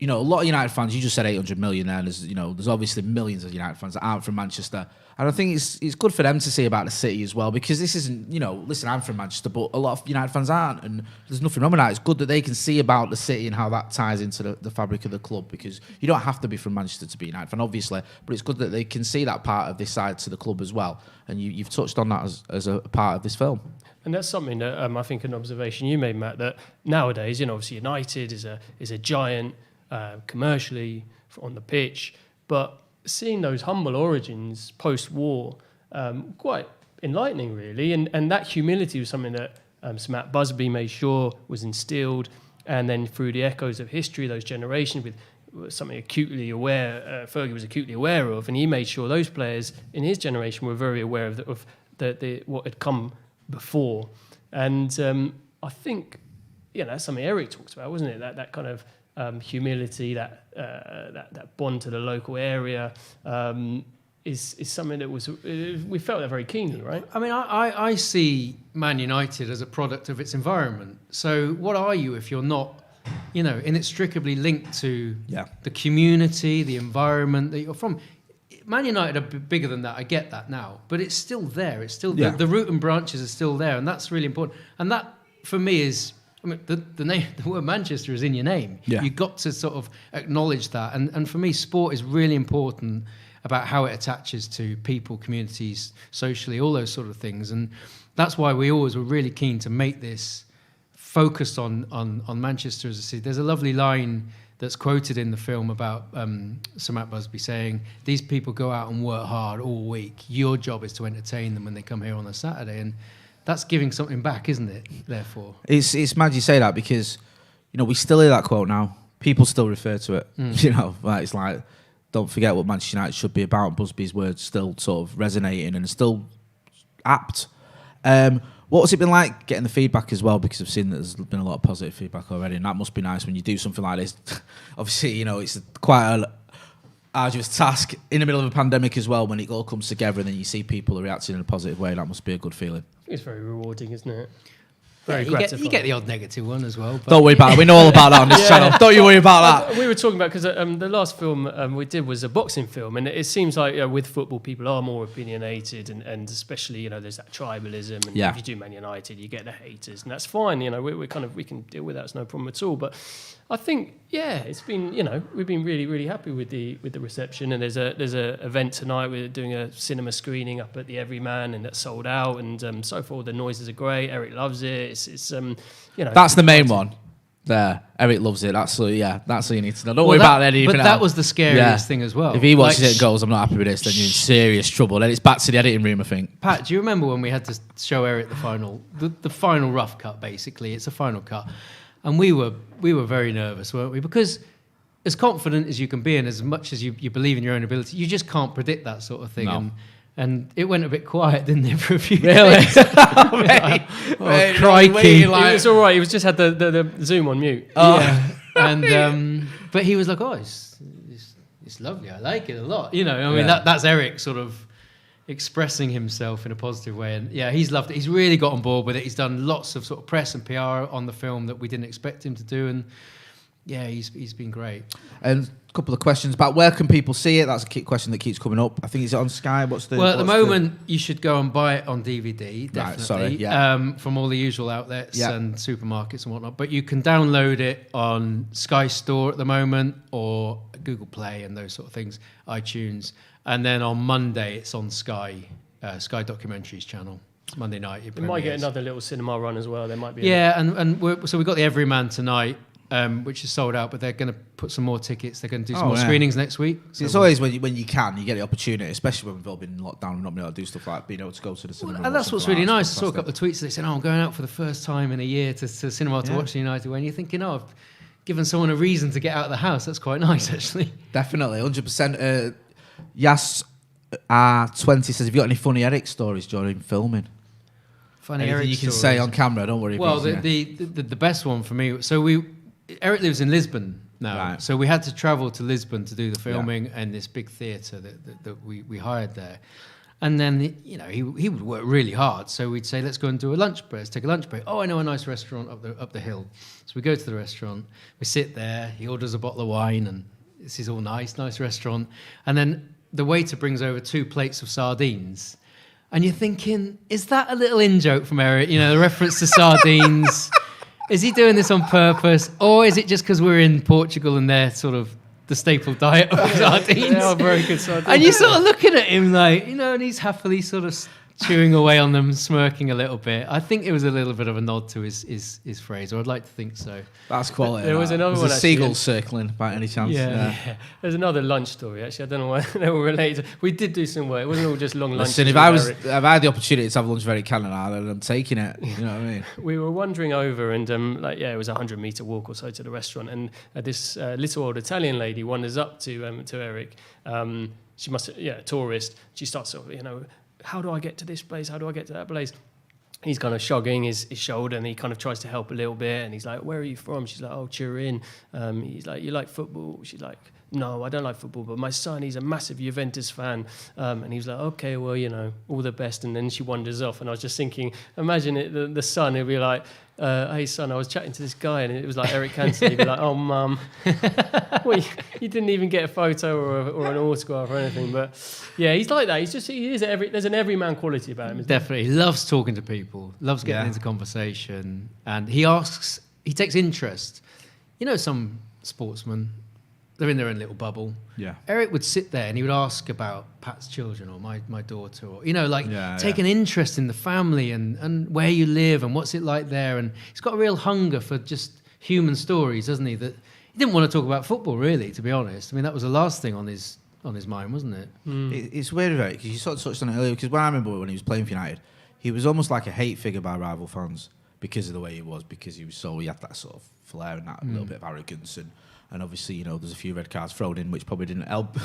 A lot of United fans, you just said 800 million there, and there's obviously millions of United fans that aren't from Manchester. And I think it's good for them to see about the city as well, because this isn't, listen, I'm from Manchester, but a lot of United fans aren't, and there's nothing wrong with that. It's good that they can see about the city and how that ties into the fabric of the club, because you don't have to be from Manchester to be a United fan, obviously, but it's good that they can see that part of this side to the club as well. And you've touched on that as a part of this film. And that's something that I think an observation you made, Matt, that nowadays, obviously United is a giant, commercially on the pitch, but seeing those humble origins post-war, quite enlightening, really. And that humility was something that Sir Matt Busby made sure was instilled, and then through the echoes of history, those generations, with something acutely aware, Fergie was acutely aware of, and he made sure those players in his generation were very aware of what had come before. And I think, that's something Eric talks about, wasn't it? That kind of humility, that bond to the local area is something that we felt that very keenly, right? I mean, I see Man United as a product of its environment. So what are you if you're not, inextricably linked to the community, the environment that you're from? Man United are bigger than that. I get that now, but it's still there. It's still the root and branches are still there, and that's really important. And that, for me, is. I mean, the name, the word Manchester is in your name. Yeah. You've got to sort of acknowledge that. And for me, sport is really important about how it attaches to people, communities, socially, all those sort of things. And that's why we always were really keen to make this focused on Manchester as a city. There's a lovely line that's quoted in the film about Sir Matt Busby saying, these people go out and work hard all week. Your job is to entertain them when they come here on a Saturday. And that's giving something back, isn't it, therefore? It's mad you say that because, we still hear that quote now. People still refer to it. It's like, don't forget what Manchester United should be about. Busby's words still sort of resonating and still apt. What What's it been like getting the feedback as well? Because I've seen that there's been a lot of positive feedback already, and that must be nice when you do something like this. Obviously, you know, it's quite an arduous task in the middle of a pandemic as well, when it all comes together and then you see people reacting in a positive way. That must be a good feeling. It's very rewarding, isn't it? Yeah, Very you gratifying. get the odd negative one as well. But Don't worry about it. We know all about that on this channel. Don't you worry about that. We were talking about, because the last film we did was a boxing film, and it seems like with football people are more opinionated, and especially, you know, there's that tribalism, and if you do Man United you get the haters, and that's fine, you know, we can deal with that, it's no problem at all. But I think, it's been, you know, we've been really, really happy with the reception, and there's a event tonight. We're doing a cinema screening up at the Everyman, and that's sold out, and so forth. The noises are great. Eric loves it. It's you know. That's the main one. There, Eric loves it. That's all you need to know. Don't worry about anything But else. that was the scariest thing as well. If he watches it and goes, I'm not happy with this, then you're in serious trouble. Then it's back to the editing room, I think. Pat, do you remember when we had to show Eric the final rough cut? Basically, it's a final cut, and we were very nervous, weren't we? Because as confident as you can be, and as much as you believe in your own ability, you just can't predict that sort of thing. No. And it went a bit quiet, didn't it, for a few Really? days? Mate, crikey. It was all right. He was just had the Zoom on mute. Yeah. And but he was like, "Oh, it's lovely. I like it a lot." You know, I mean, that's Eric sort of expressing himself in a positive way, and he's loved it. He's really got on board with it. He's done lots of sort of press and PR on the film that we didn't expect him to do, and he's been great. And a couple of questions about where can people see it? That's a question that keeps coming up. I think it's on Sky. Well, at the moment, you should go and buy it on DVD, definitely. Right, from all the usual outlets and supermarkets and whatnot. But you can download it on Sky Store at the moment, or Google Play and those sort of things, iTunes. And then on Monday, it's on Sky Documentaries channel. It's Monday night. They might get another little cinema run as well. There might be. So we've got the Everyman tonight. Which is sold out, but they're going to put some more tickets. They're going to do some more screenings next week. So it's always when you can, you get the opportunity, especially when we've all been in lockdown and not been able to do stuff like being able to go to the cinema. And that's what's really nice. I saw a couple of tweets. They said, "Oh, I'm going out for the first time in a year to cinema to watch the United." When you're thinking, "Oh, I've given someone a reason to get out of the house," that's quite nice, actually. Definitely, 100%. Yas 20 says, "Have you got any funny Eric stories during filming?" Funny Anything Eric you can stories. say on camera. Don't worry. Well, the best one for me. So Eric lives in Lisbon now, Right. so we had to travel to Lisbon to do the filming in this big theatre that we hired there. And then he would work really hard, so we'd say, let's go and do a lunch break. Let's take a lunch break. Oh, I know a nice restaurant up the hill. So we go to the restaurant. We sit there. He orders a bottle of wine, and this is all nice restaurant. And then the waiter brings over 2 plates of sardines, and you're thinking, is that a little in-joke from Eric? You know, the reference to sardines. Is he doing this on purpose, or is it just because we're in Portugal and they're sort of the staple diet of sardines? They are very good sardines. And you're sort of looking at him like, and he's happily sort of chewing away on them, smirking a little bit. I think it was a little bit of a nod to his phrase, or I'd like to think so. That's quality. There was another one, a actually. seagull circling by any chance? Yeah. There's another lunch story, actually. I don't know why they were related. We did do some work. It wasn't all just long lunches. Listen, if I had the opportunity to have lunch with Eric Cantona, then I'm taking it. You know what I mean? We were wandering over, and it was a 100-meter walk or so to the restaurant, and this little old Italian lady wanders up to Eric. She must, a tourist. She starts sort of, how do I get to this place? How do I get to that place? He's kind of shrugging his shoulder, and he kind of tries to help a little bit. And he's like, "Where are you from?" She's like, "Oh, Turin." He's like, "You like football?" She's like, "No, I don't like football, but my son, he's a massive Juventus fan." And he was like, "Okay, well, all the best." And then she wanders off, and I was just thinking, imagine it, the son, he'd be like, "Hey, son, I was chatting to this guy," and it was like Eric Cantona. He'd be like, "Oh, mum." Well, you didn't even get a photo or an autograph or anything. But yeah, he's like that. There's an everyman quality about him. Definitely. He loves talking to people, loves getting into conversation, and he takes interest. Some sportsmen, they're in their own little bubble. Yeah. Eric would sit there and he would ask about Pat's children or my daughter, or take an interest in the family and where you live and what's it like there. And he's got a real hunger for just human stories, doesn't he? That he didn't want to talk about football, really, to be honest. I mean, that was the last thing on his mind, wasn't it? It's weird, Eric, because you sort of touched on it earlier. Because when I remember when he was playing for United, he was almost like a hate figure by rival fans because of the way he was, because he had that sort of flair and that little bit of arrogance, and obviously, there's a few red cards thrown in, which probably didn't help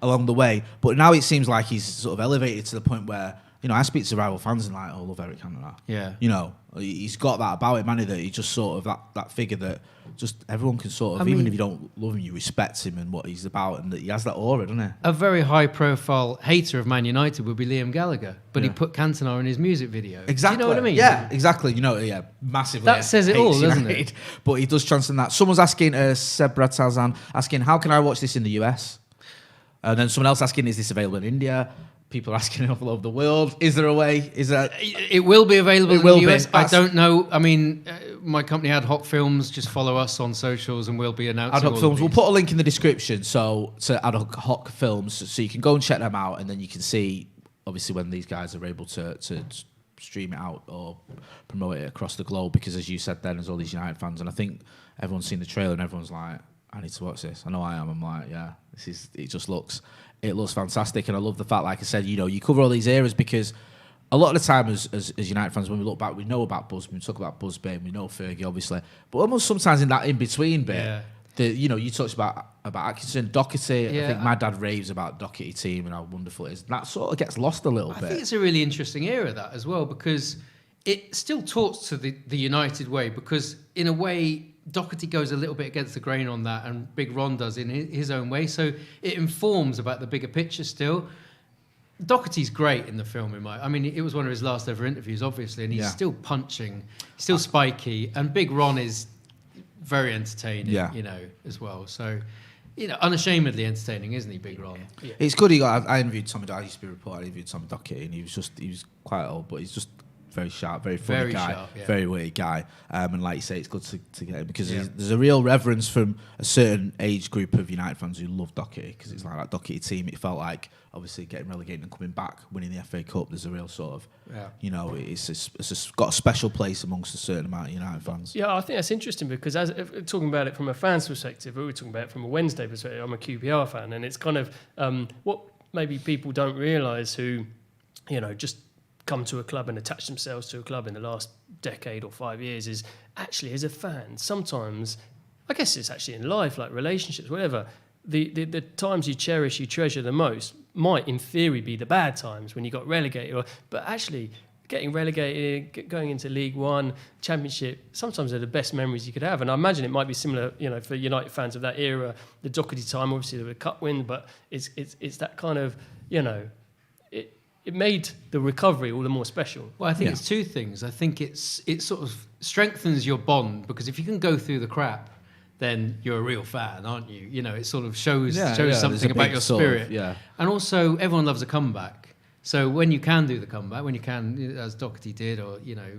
along the way. But now it seems like he's sort of elevated to the point where you know, I speak to rival fans and like, oh, I love Eric Cantona. Yeah. You know, he's got that about him, man, that he just sort of that figure that just everyone can sort of, even if you don't love him, you respect him and what he's about, and that he has that aura, doesn't he? A very high-profile hater of Man United would be Liam Gallagher, but he put Cantona in his music video. Exactly. Do you know what I mean? Yeah, exactly. You know, yeah, massively. That says it all, hates doesn't United, it? But he does transcend that. Someone's asking, Seb Bratazan, asking, how can I watch this in the US? And then someone else asking, is this available in India? People are asking all over the world. Is there a way? Is there? It will be available in will the be. US. I don't know. I mean, my company Ad Hoc Films. Just follow us on socials, and we'll be announcing. Ad Hoc all of Films. We'll these. put a link in the description, so to Ad Hoc Films, so you can go and check them out, and then you can see, obviously, when these guys are able to stream it out or promote it across the globe. Because as you said, then there's all these United fans, and I think everyone's seen the trailer, and everyone's like, I need to watch this. I know I am. I'm like, yeah, this is. It looks fantastic, and I love the fact, like I said, you know, you cover all these eras because a lot of the time, as United fans, when we look back, we know about Busby, we talk about Busby, and we know Fergie, obviously, but almost sometimes in that in between bit, you know, you talked about Atkinson, Doherty. I think my dad raves about Doherty team and how wonderful it is. That sort of gets lost a little bit. I think it's a really interesting era, that as well, because it still talks to the United way, because in a way, Doherty goes a little bit against the grain on that, and Big Ron does in his own way. So it informs about the bigger picture still. Doherty's great in the film. I mean, it was one of his last ever interviews, obviously, and he's still punching, still spiky, and Big Ron is very entertaining, you know, as well. So, you know, unashamedly entertaining, isn't he, Big Ron? Yeah. It's good. I interviewed Tommy. I used to be a reporter. I interviewed Tommy Doherty, and he was quite old, but he's just very sharp, very funny Very guy, sharp, yeah. very witty guy. And like you say, it's good to get him because there's a real reverence from a certain age group of United fans who love Doherty, because it's like that Doherty team. It felt like obviously getting relegated and coming back, winning the FA Cup. There's a real sort of, you know, it's got a special place amongst a certain amount of United fans. Yeah, I think that's interesting because if talking about it from a fan's perspective, but we're talking about it from a Wednesday perspective. I'm a QPR fan, and it's kind of what maybe people don't realise who, you know, just come to a club and attach themselves to a club in the last decade or 5 years is actually, as a fan, sometimes, I guess it's actually in life, like relationships, whatever, the times you cherish, you treasure the most might in theory be the bad times when you got relegated, but actually getting relegated, going into League One, Championship, sometimes they're the best memories you could have. And I imagine it might be similar, you know, for United fans of that era, the Doherty time, obviously there were a cup win, but it's that kind of, you know, it made the recovery all the more special. Well, I think it's two things. I think it sort of strengthens your bond, because if you can go through the crap, then you're a real fan, aren't you? You know, it sort of shows something about your spirit. And also, everyone loves a comeback. So when you can do the comeback, when you can, as Doherty did, or, you know,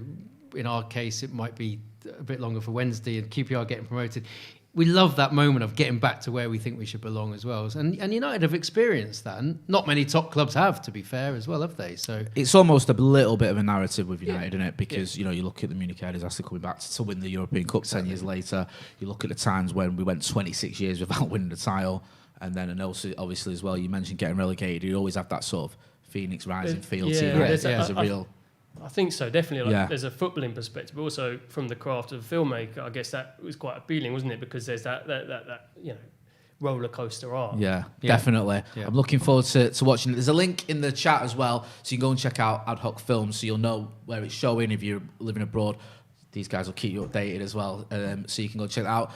in our case, it might be a bit longer for Wednesday and QPR getting promoted. We love that moment of getting back to where we think we should belong as well. And United have experienced that. And not many top clubs have, to be fair, as well, have they? So it's almost a little bit of a narrative with United, isn't it? Because, you know, you look at the Munich Headers after coming back to win the European Cup 10 years later. You look at the times when we went 26 years without winning the title. And then, and also, obviously, as well, you mentioned getting relegated. You always have that sort of Phoenix rising feel to you. There's a real... I think so, definitely. Like, there's a footballing perspective, but also from the craft of a filmmaker, I guess that was quite appealing, wasn't it? Because there's that you know, roller coaster art. Yeah, definitely. Yeah. I'm looking forward to watching it. There's a link in the chat as well, so you can go and check out Ad Hoc Films, so you'll know where it's showing if you're living abroad. These guys will keep you updated as well, so you can go check it out.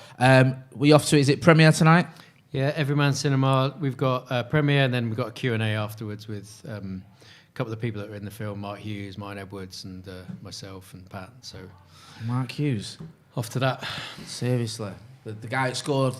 We off to, is it premiere tonight? Yeah, Everyman Cinema. We've got a premiere, and then we've got a Q&A afterwards with... a couple of the people that were in the film, Mark Hughes, Mine Edwards, and myself and Pat. So, Mark Hughes, off to that. Seriously, the guy that scored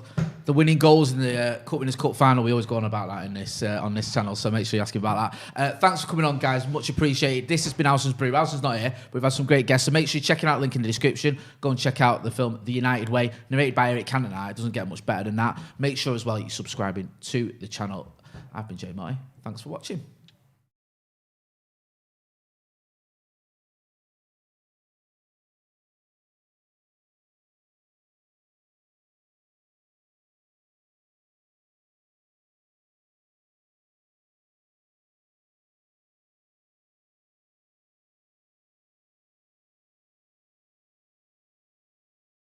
the winning goals in the Cup Winners' Cup final. We always go on about that in this on this channel, so make sure you ask him about that. Thanks for coming on, guys. Much appreciated. This has been Howson's Brew. Howson's not here. We've had some great guests, so make sure you're checking out the link in the description. Go and check out the film The United Way, narrated by Eric Cantona. It doesn't get much better than that. Make sure as well you're subscribing to the channel. I've been Jay Motty. Thanks for watching.